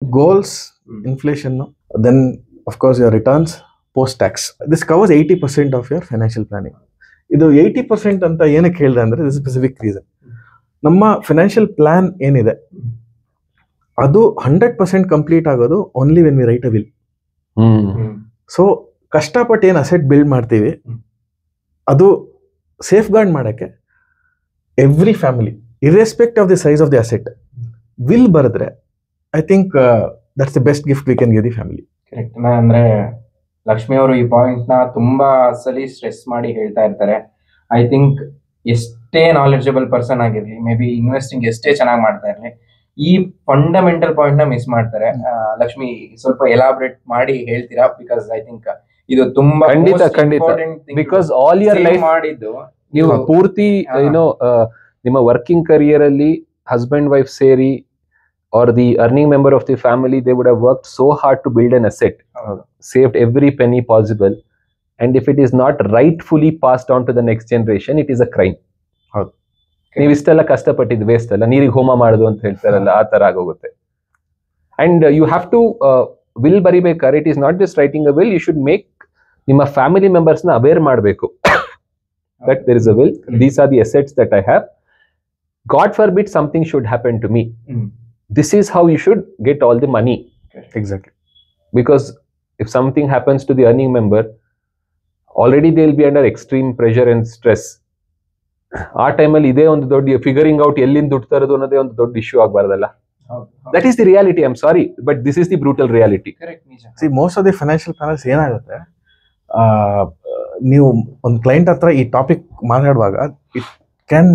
goals, inflation, then of course your returns post tax. This covers 80% of your financial planning. ಇದು 80% ಅಂತ ಏನಕ್ಕೆ ಹೇಳಿದೆ ಅಂದ್ರೆ this is specific reason. ನಮ್ಮ financial plan ಏನಿದೆ ಅದು 100% ಕಂಪ್ಲೀಟ್ ಆಗೋದು only when we write a will. So ಕಷ್ಟಪಟ್ಟು ಏನು ಅಸೆಟ್ ಬಿಲ್ಡ್ ಮಾಡ್ತೀವಿ ಅದು ಸೇಫ್ ಗಾರ್ಡ್ ಮಾಡಕ್ಕೆ every family irrespect of the size of the asset will ಬರೆದ್ರೆ I think that's the best gift we can give the family. Correct. ಅಂದ್ರೆ ಲಕ್ಷ್ಮಿ ಅವರು ಈ point ನ ತುಂಬಾ ಸಲಿ ಸ್ಟ್ರೆಸ್ ಮಾಡಿ ಹೇಳ್ತಾ ಇರ್ತಾರೆ. ಐ ಥಿಂಕ್ ಎಷ್ಟೇ ನಾಲೆಜಬಲ್ ಪರ್ಸನ್ ಆಗಿರ್ಲಿ, ಮೇ ಬಿ ಇನ್ವೆಸ್ಟಿಂಗ್ ಎಷ್ಟೇ ಚೆನ್ನಾಗಿ ಮಾಡ್ತಾ ಇರ್ಲಿ, ಈ ಫಂಡಮೆಂಟಲ್ ಪಾಯಿಂಟ್ ನ ಮಿಸ್ ಮಾಡ್ತಾರೆ. ಲಕ್ಷ್ಮಿ ಸ್ವಲ್ಪ ಎಲಾಬ್ರೇಟ್ ಮಾಡಿ ಹೇಳ್ತೀರಾ? ಬಿಕಾಸ್ ಐ ಥಿಂಕ್ ಇದು ತುಂಬಾ ಖಂಡಿತ ಬಿಕಾಸ್ ಆಲ್ ಇಯರ್ ಲೈಫ್ ಮಾಡಿದ್ದು ನೀವು ಪೂರ್ತಿ ಏನೋ ನಿಮ್ಮ ವರ್ಕಿಂಗ್ ಕರಿಯರ್ ಅಲ್ಲಿ ಹಸ್ಬೆಂಡ್ ವೈಫ್ ಸೇರಿ or the earning member of the family, they would have worked so hard to build an asset, saved every penny possible, and if it is not rightfully passed on to the next generation, it is a crime. ನೀವು ಇಷ್ಟೆಲ್ಲ ಕಷ್ಟಪಟ್ಟಿದ್ದು waste ಅಲ್ಲ, ನೀರಿಗೆ ಹೋಮ ಮಾಡುದು ಅಂತ ಹೇಳ್ತಾರಲ್ಲ, ಆ ತರ ಆಗೋಗುತ್ತೆ. And you have to will ಬರಿಬೇಕಾದ್ರೆ it is not just writing a will, you should make ನಿಮ್ಮ ಫ್ಯಾಮಿಲಿ ಮೆಂಬರ್ಸ್ ನ ಅವೇರ್ ಮಾಡಬೇಕು that there is a will, these are the assets that I have, God forbid something should happen to me, this is how you should get all the money. Exactly. Because if something happens to the earning member, already they will be under extreme pressure and stress. ಆ ಟೈಮಲ್ಲಿ ಇದೇ ಒಂದು ದೊಡ್ಡ figuring out ಎಲ್ಲಿಂದ ದುಡ್ಡು ತರೋದು ಅನ್ನೋದೇ ಒಂದು ದೊಡ್ಡ ಇಶ್ಯೂ ಆಗಬಾರ್ದಲ್ಲ. That is the reality. I am sorry but this is the brutal reality. See most of the financial planners ಏನಾಗುತ್ತೆ, ನೀವು ಒಂದು ಕ್ಲೈಂಟ್ ಹತ್ರ ಈ ಟಾಪಿಕ್ ಮಾತಾಡುವಾಗ it can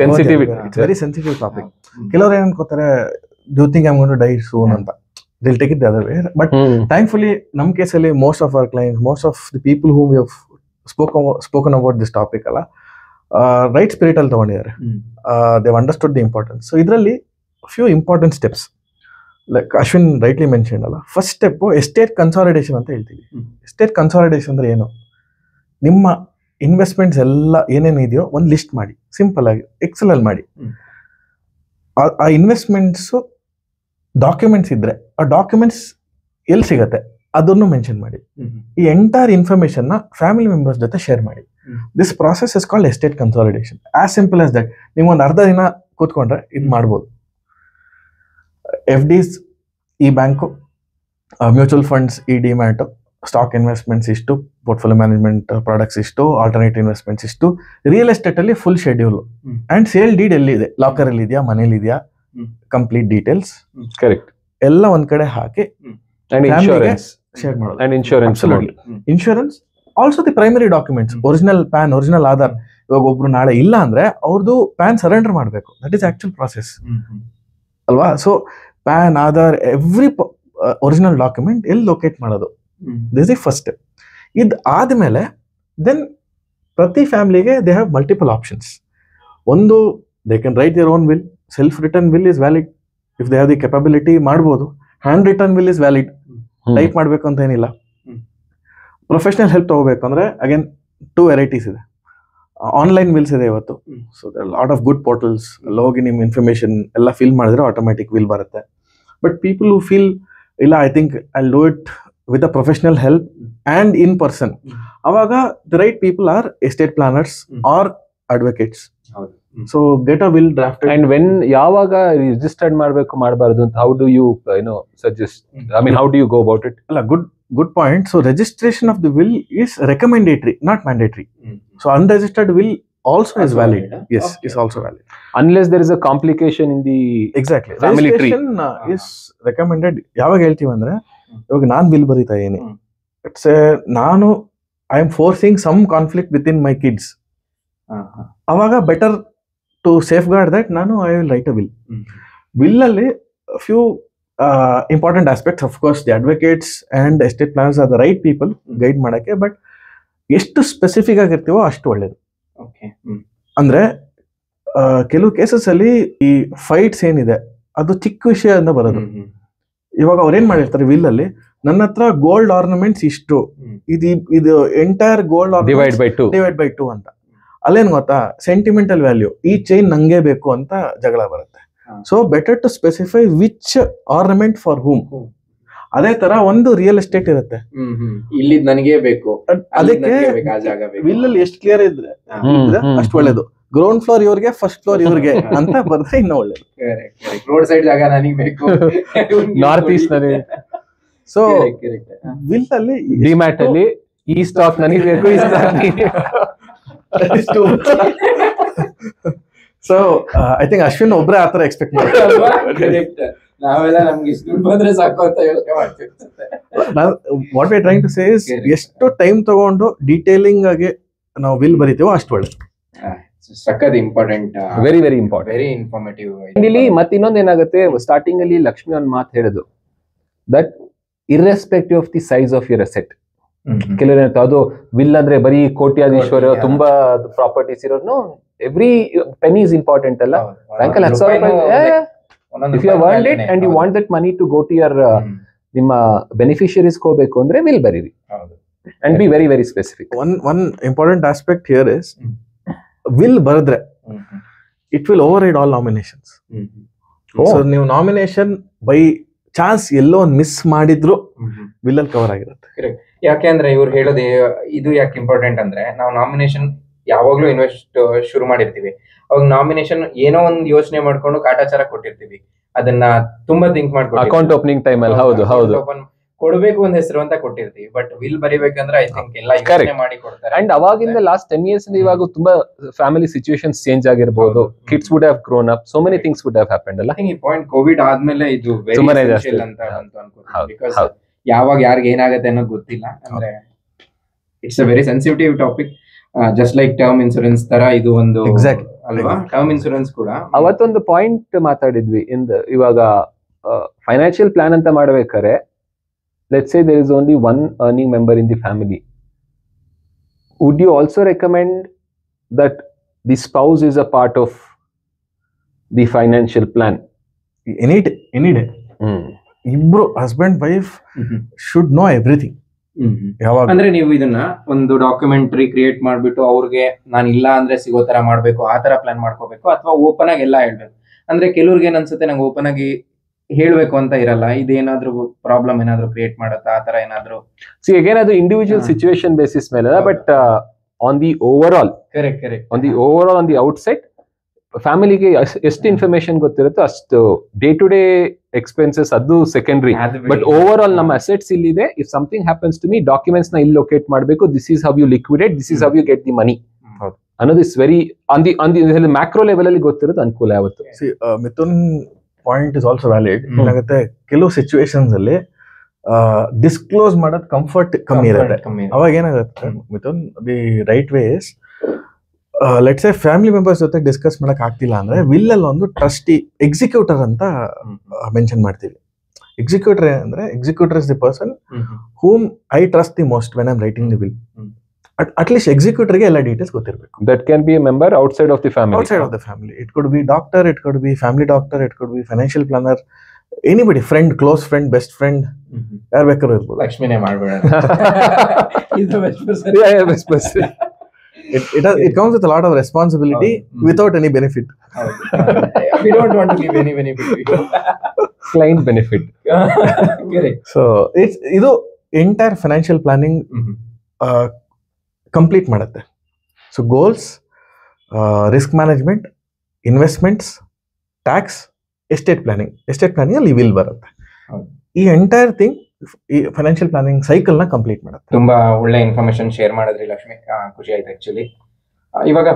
sensitive, it's very sensitive topic. ಕೆಲವರು ಏನ್ ಅನ್ಕೋತಾರೆ, do you think I am going to die soon ಅಂತ, they'll take it the other way. But thankfully ನಮ್ಮ ಕೇಸಲ್ಲಿ most of our clients, most of the people whom you spoken about this topic ಅಲ್ಲ, right spirit ಅಲ್ಲಿ ತಗೊಂಡಿದ್ದಾರೆ. They understood the importance. So ಇದರಲ್ಲಿ few important steps like Ashwin rightly mention ಅಲ್ಲ, first step estate consolidation ಅಂತ ಹೇಳ್ತೀವಿ. Estate consolidation ಅಂದ್ರೆ ಏನು? ನಿಮ್ಮ ಇನ್ವೆಸ್ಟ್ಮೆಂಟ್ಸ್ ಎಲ್ಲ ಏನೇನು ಇದೆಯೋ ಒಂದು ಲಿಸ್ಟ್ ಮಾಡಿ, ಸಿಂಪಲ್ ಆಗಿ ಎಕ್ಸೆಲ್ ಅಲ್ಲಿ ಮಾಡಿ. ಆ ಇನ್ವೆಸ್ಟ್ಮೆಂಟ್ಸ್ ಡಾಕ್ಯುಮೆಂಟ್ಸ್ ಇದ್ರೆ ಆ ಡಾಕ್ಯುಮೆಂಟ್ಸ್ ಎಲ್ಲಿ ಸಿಗತ್ತೆ ಅದನ್ನು ಮೆನ್ಷನ್ ಮಾಡಿ. ಈ ಎಂಟೈರ್ ಇನ್ಫಾರ್ಮೇಶನ್ ನ ಫ್ಯಾಮಿಲಿ ಮೆಂಬರ್ಸ್ ಜೊತೆ ಶೇರ್ ಮಾಡಿ. This process is called estate consolidation. As simple as that. ನೀವು ಒಂದು ಅರ್ಧ ದಿನ ಕೂತ್ಕೊಂಡ್ರೆ ಇದು ಮಾಡ್ಬೋದು. ಎಫ್ ಡಿಸ್ ಈ ಬ್ಯಾಂಕು, ಮ್ಯೂಚುವಲ್ ಫಂಡ್ಸ್ ಈ ಡಿಮ್ಯಾಟು, ಸ್ಟಾಕ್ ಇನ್ವೆಸ್ಟ್ಮೆಂಟ್ಸ್ ಇಷ್ಟು, ಪೋರ್ಟ್ಫೋಲಿಯೋ ಮ್ಯಾನೇಜ್ಮೆಂಟ್ ಪ್ರಾಡಕ್ಟ್ಸ್ ಇಷ್ಟು, ಆಲ್ಟರ್ನೇಟ್ ಇನ್ವೆಸ್ಟ್ಮೆಂಟ್ಸ್ ಇಷ್ಟು, ರಿಯಲ್ ಎಸ್ಟೇಟ್ ಅಲ್ಲಿ full schedule and sale deed ಎಲ್ಲಿದೆ, ಲಾಕರ್ ಅಲ್ಲಿ ಇದೆಯಾ, ಮನೇಲಿ ಇದೆಯಾ, ಕಂಪ್ಲೀಟ್ ಡೀಟೇಲ್ಸ್ ಕರೆಕ್ಟ್ ಎಲ್ಲ ಒಂದ್ ಕಡೆ ಹಾಕಿ ಶೇರ್ ಮಾಡೋದು. And insurance insurance also the primary documents, original PAN, original Aadhaar. ಇವಾಗ ಒಬ್ರು ನಾಳೆ ಇಲ್ಲ ಅಂದ್ರೆ ಅವ್ರದ್ದು ಪ್ಯಾನ್ ಸರೆಂಡರ್ ಮಾಡಬೇಕು. ದಟ್ ಈಸ್ ಆಕ್ಚುಲ್ ಪ್ರಾಸೆಸ್ ಅಲ್ವಾ? So PAN, Aadhaar, every original document ಎಲ್ಲಿ ಲೊಕೇಟ್ ಮಾಡೋದು, ದಿಸ್ ಇಸ್ ಫಸ್ಟ್ ಸ್ಟೆಪ್. ಇದು ಆದ್ಮೇಲೆ ದೆನ್ ಪ್ರತಿ ಫ್ಯಾಮಿಲಿಗೆ ದೇ ಹ್ಯಾವ್ ಮಲ್ಟಿಪಲ್ ಆಪ್ಷನ್ಸ್. ಒಂದು, they can write their own will. Self return will is valid if they have the capability, ಮಾಡ್ಬೋದು. Hand written will is valid, type ಮಾಡಬೇಕು ಅಂತ ಏನಿಲ್ಲ. Professional help ತಗೋಬೇಕು ಅಂದ್ರೆ ಅಗೇನ್ 2 ವೆರೈಟೀಸ್ ಇದೆ. ಆನ್ಲೈನ್ ವಿಲ್ಸ್ ಇದೆ ಇವತ್ತು. So lot of good portals, ಹೋಗಿ ನಿಮ್ಮ ಇನ್ಫಾರ್ಮೇಶನ್ ಎಲ್ಲ ಫಿಲ್ ಮಾಡಿದ್ರೆ ಆಟೋಮ್ಯಾಟಿಕ್ ವಿಲ್ ಬರುತ್ತೆ. ಬಟ್ ಪೀಪಲ್ ಹೂ ಫೀಲ್ ಇಲ್ಲ, I think I do it with a professional help and in person, avaga the right people are estate planners or advocates. So get a will drafted. And when yavaga registered ಮಾಡಬೇಕು ಮಾಡಬಾರದು ಅಂತ how do you suggest, I mean how do you go about it? Alla good point. So registration of the will is recommendatory, not mandatory. So unregistered will also is valid. Yes, is also valid unless there is a complication in the exactly family tree. Registration is recommended. ಯಾವಾಗ ಹೇಳ್ತೀವಿ ಅಂದ್ರೆ, ಇವಾಗ ನಾನು will ಬರೀತಾ ಇದೀನಿ, it's ನಾನು I am forcing some conflict with in my kids, ಅವಾಗ better to safeguard that ನಾನು I will write a will. Will ಅಲ್ಲಿ few important aspects, of course the advocates and estate planners are the right people guide ಮಾಡಕ್ಕೆ. But ಎಷ್ಟು specific ಆಗಿರ್ತೀವೋ ಅಷ್ಟು ಒಳ್ಳೇದು. ಅಂದ್ರೆ ಕೆಲವು ಕೇಸಸ್ ಅಲ್ಲಿ ಈ ಫೈಟ್ಸ್ ಏನಿದೆ ಅದು ಚಿಕ್ಕ ವಿಷಯದಿಂದ ಬರೋದು. ಇವಾಗ ಅವ್ರು ಏನ್ ಮಾಡಿರ್ತಾರೆ ವಿಲ್ ಅಲ್ಲಿ, ನನ್ನ ಹತ್ರ ಗೋಲ್ಡ್ ಆರ್ನಮೆಂಟ್ಸ್ ಇಷ್ಟು, ಇದು ಎಂಟೈರ್ ಗೋಲ್ಡ್ ಡಿವೈಡ್ ಬೈ 2 ಅಂತ. ಅಲ್ಲೇನ್ ಗೊತ್ತಾ, ಸೆಂಟಿಮೆಂಟಲ್ ವ್ಯಾಲ್ಯೂ, ಈ ಚೈನ್ ನಂಗೆ ಬೇಕು ಅಂತ ಜಗಳ ಬರುತ್ತೆ. So better to specify which ornament for whom. ಅದೇ ತರ ಒಂದು ರಿಯಲ್ ಎಸ್ಟೇಟ್ ಇರುತ್ತೆ, ಇಲ್ಲಿ ನನಗೆ ಬೇಕು, ಅದಕ್ಕೆ ವಿಲ್ ಅಲ್ಲಿ ಎಷ್ಟು ಕ್ಲಿಯರ್ ಇದ್ರೆ ಅಷ್ಟು ಒಳ್ಳೇದು. ಗ್ರೌಂಡ್ ಫ್ಲೋರ್ ಇವ್ರಿಗೆ, ಫಸ್ಟ್ ಫ್ಲೋರ್ ಇವ್ರಿಗೆ ಅಂತ ಬರ್ದ್ರೆ ಇನ್ನೂ ಒಳ್ಳೇದು. ರೋಡ್ ಸೈಡ್ ಜಾಗ ನನಗೆ ಬೇಕು, ನಾರ್ತ್ ಈಸ್ಟ್ ನನಗೆ. ಸೊ ವಿಲ್ ಅಲ್ಲಿ ಡಿಮ್ಯಾಟ್ ಅಲ್ಲಿ ಈ ಸ್ಟಾಕ್ ನನಗೆ ಬೇಕು, ಈ stock. So I think Ashwin ಒಬ್ರೆ ಆತರ ಎಕ್ಸ್ಪೆಕ್ಟ್ ಮಾಡ್ತಾರೆ. ನಾವೆಲ್ಲ ನಮ್ಗೆ ಇಷ್ಟು ಬಂದ್ರೆ ಸಾಕು ಅಂತ ಯೋಚನೆ ಮಾಡ್ತಿರ್ತೇವೆ. What we trying to say is ಎಷ್ಟು ಟೈಮ್ ತಗೊಂಡು ಡೀಟೇಲಿಂಗ್ ಆಗಿ ನಾವು ವಿಲ್ ಬರೀತೀವೋ ಅಷ್ಟು ಒಳ್ಳೆ. ಸಖತ್ important, very very important, very informative. ಇಲ್ಲಿ ಮತ್ತೆ ಇನ್ನೊಂದ್ ಏನಾಗುತ್ತೆ, ಸ್ಟಾರ್ಟಿಂಗ್ ಅಲ್ಲಿ ಲಕ್ಷ್ಮಿ ಒಂದ್ ಮಾತು ಹೇಳಿದ್ರು, that irrespective of the size of your asset. ಕೆಲವರು ಅದು ವಿಲ್ ಅಂದ್ರೆ ಬರೀ ಕೋಟ್ಯಾಧೀಶ್ವರ ತುಂಬಾ ಪ್ರಾಪರ್ಟೀಸ್ ಇರೋನು, ಎವ್ರಿ ಪೆನಿ ಇಸ್ ಇಂಪಾರ್ಟೆಂಟ್ ಅಲ್ಲ. ಬ್ಯಾಂಕಲ್ಲಿ 10,000 ರೂಪಾಯಿ, if you have earned it and you want that money to go to your ನಿಮ್ಮ ಬೆನಿಫಿಷಿಯರೀಸ್ ಹೋಗ್ಬೇಕು ಅಂದ್ರೆ ವಿಲ್ ಬರೀರಿ, and be very very specific. One important aspect here is will ಬರೆದ್ರೆ it will override all nominations. So ನೀವು nomination by chance ಎಲ್ಲೋ ಒಂದು miss ಮಾಡಿದ್ರು will ಅಲ್ಲಿ cover ಆಗಿರುತ್ತೆ. ಯಾಕೆಂದ್ರೆ ಇವ್ರು ಹೇಳೋದು ಇದು ಯಾಕೆ ಇಂಪಾರ್ಟೆಂಟ್ ಅಂದ್ರೆ, ನಾವು ನಾಮಿನೇಷನ್ ಯಾವಾಗ್ಲೂ ಇನ್ವೆಸ್ಟ್ ಶುರು ಮಾಡಿರ್ತೀವಿ, ಅವಾಗ ನಾಮಿನೇಷನ್ ಏನೋ ಒಂದು ಯೋಚನೆ ಮಾಡ್ಕೊಂಡು ಕಾಟಾಚಾರ ಕೊಟ್ಟಿರ್ತೀವಿ, ಅದನ್ನ ತುಂಬಾ ಥಿಂಕ್ ಮಾಡ್ಕೊಂಡು ಅಕೌಂಟ್ ಓಪನಿಂಗ್ ಟೈಮ್ ಅಲ್ಲಿ ಹೌದು ಹೌದು ಕೊಡ್ಬೇಕು ಒಂದ್ ಹೆಸರು ಅಂತ ಕೊಟ್ಟಿರ್ತೀವಿ. ಬಟ್ ವಿಲ್ ಬರಿಬೇಕಂದ್ರೆ ಐ ಥಿಂಕ್ ಎಲ್ಲ ಯೋಚನೆ ಮಾಡಿ ಕೊಡ್ತಾರೆ. ಅಂಡ್ ಅವಾಗಿಂದ ಲಾಸ್ಟ್ 10 years ಇವಾಗ ತುಂಬಾ ಫ್ಯಾಮಿಲಿ ಸಿಚುಯೇಷನ್ಸ್ ಚೇಂಜ್ ಆಗಿರಬಹುದು, kids would have grown up, so many things would have happened ಅಲ್ಲ. ಈ ಪಾಯಿಂಟ್ ಕೋವಿಡ್ ಆದ್ಮೇಲೆ ಇದು ವೆರಿ ಎಸೆನ್ಷಿಯಲ್ ಅಂತ ಅನ್ಕೋತೀನಿ. ಬಿಕಾಸ್ ಯಾವಾಗ ಯಾರಿಗೆ ಏನಾಗುತ್ತೆ ಅನ್ನೋದು ಗೊತ್ತಿಲ್ಲ. ಅಂದ್ರೆ it's a very sensitive topic, just like term insurance ತರ ಇದು ಒಂದು ಅಲ್ವಾ. ಟರ್ಮ್ ಇನ್ಸೂರೆನ್ಸ್ ಕೂಡ ಅವತ್ತೊಂದು ಪಾಯಿಂಟ್ ಮಾತಾಡಿದ್ವಿ, ಇವಾಗ ಫೈನಾನ್ಷಿಯಲ್ ಪ್ಲಾನ್ ಅಂತ ಮಾಡ್ಬೇಕಾದ್ರೆ, let's say there is only one earning member in the family, would you also recommend that the spouse is a part of the financial plan? Any day ಇಬ್ರು husband wife should know everything. ಅಂದ್ರೆ ನೀವು ಇದನ್ನ ಒಂದು documentary create ಮಾಡ್ಬಿಟ್ಟು ಅವ್ರಿಗೆ ನಾನು ಇಲ್ಲ ಅಂದ್ರೆ ಸಿಗೋ ತರ ಮಾಡ್ಬೇಕು, ಆ ತರ ಪ್ಲಾನ್ ಮಾಡ್ಕೋಬೇಕು, ಅಥವಾ ಓಪನ್ ಆಗಿ ಎಲ್ಲ ಹೇಳ್ಬೇಕು? ಅಂದ್ರೆ ಕೆಲವ್ರಿಗೆ ಏನ್ ಅನ್ಸುತ್ತೆ, ನಂಗೆ ಓಪನ್ ಆಗಿ ಹೇಳ್ಬೇಕು ಅಂತ ಇರಲ್ಲ, ಇದೇನಾದ್ರೂ ಪ್ರಾಬ್ಲಮ್ ಏನಾದ್ರು ಕ್ರಿಯೇಟ್ ಮಾಡುತ್ತಾ ಆ ತರ ಏನಾದ್ರು? ಸಿ ಅಗೇನ್ ಅದು ಇಂಡಿವಿಜುವಲ್ ಸಿಚುವೇಶನ್ ಬೇಸಿಸ್ ಮೇಲೆ, but on the overall, on the overall, on the outside ಫ್ಯಾಮಿಲಿಗೆ ಎಷ್ಟು ಇನ್ಫಾರ್ಮೇಶನ್ ಗೊತ್ತಿರುತ್ತೋ ಅಷ್ಟು ಡೇ ಟು ಡೇ ಎಕ್ಸ್ಪೆನ್ಸಸ್ ಅದು ಸೆಕೆಂಡ್ರಿ. ಬಟ್ ಓವರ್ ಆಲ್ ನಮ್ಮ ಅಸೆಟ್ಸ್ ಇಲ್ಲಿದೆ, if something happens to me documents ನ ಇಲ್ಲಿ ಲೊಕೇಟ್ ಮಾಡಬೇಕು, this is how you liquidate, this is how you get the money ಅನ್ನೋದು is very on the macro level ಅಲ್ಲಿ ಗೊತ್ತಿರೋದು ಅನುಕೂಲ ಯಾವತ್ತು. Mithun point is also valid. ಏನಾಗುತ್ತೆ, ಕೆಲವು ಸಿಚುವೇಶನ್ಸ್ ಅಲ್ಲಿ ಡಿಸ್ಕ್ಲೋಸ್ ಮಾಡೋದು ಕಂಫರ್ಟ್ ಕಮ್ಮಿ ಇರುತ್ತೆ. ಅವಾಗ ಏನಾಗುತ್ತೆ Mithun, the right way is let's say family members ಜೊತೆ ಡಿಸ್ಕಸ್ ಮಾಡಕ್ ಆಗ್ತಿಲ್ಲ ಅಂದ್ರೆ ವಿಲ್ ಅಲ್ಲಿ ಒಂದು ಟ್ರಸ್ಟಿ ಎಕ್ಸಿಕ್ಯೂಟರ್ ಅಂತ ಮೆನ್ಷನ್ ಮಾಡ್ತೀವಿ. ಎಕ್ಸಿಕ್ಯೂಟರ್ ಅಂದ್ರೆ executor is the person whom I trust the most when I am writing the will. At least ಎಕ್ಸಿಕ್ಯೂಟರ್ಗೆ ಎಲ್ಲ ಡೀಟೇಲ್ಸ್ ಗೊತ್ತಿರಬೇಕು. That can be a member outside of the family. Outside of the family, it could be doctor, it could be family doctor, it could B financial planner, anybody, friend, close friend, best friend, ಯಾರು ಬೇಕಾದ್ರೂ ಇರ್ಬೋದು. ಲಕ್ಷ್ಮಿನೇ ಮಾಡ್ಬೇಡ. It comes with a lot of responsibility without any benefit. We don't want to give any benefit. Client benefit. So ಇದು entire financial planning complete ಮಾಡುತ್ತೆ. So goals, risk management, investments, tax, estate planning ಅಲ್ಲಿ will ಬರುತ್ತೆ. ಈ entire thing ಈ financial planning cycle ನ complete ಮಾಡುತ್ತೆ. ತುಂಬಾ ಒಳ್ಳೆ ಇನ್ಫಾರ್ಮೇಶನ್ ಶೇರ್ ಮಾಡಿದ್ರಿ ಲಕ್ಷ್ಮಿ, ಖುಷಿ ಆಯ್ತು ಆಕ್ಚುಲಿ. ಇವಾಗ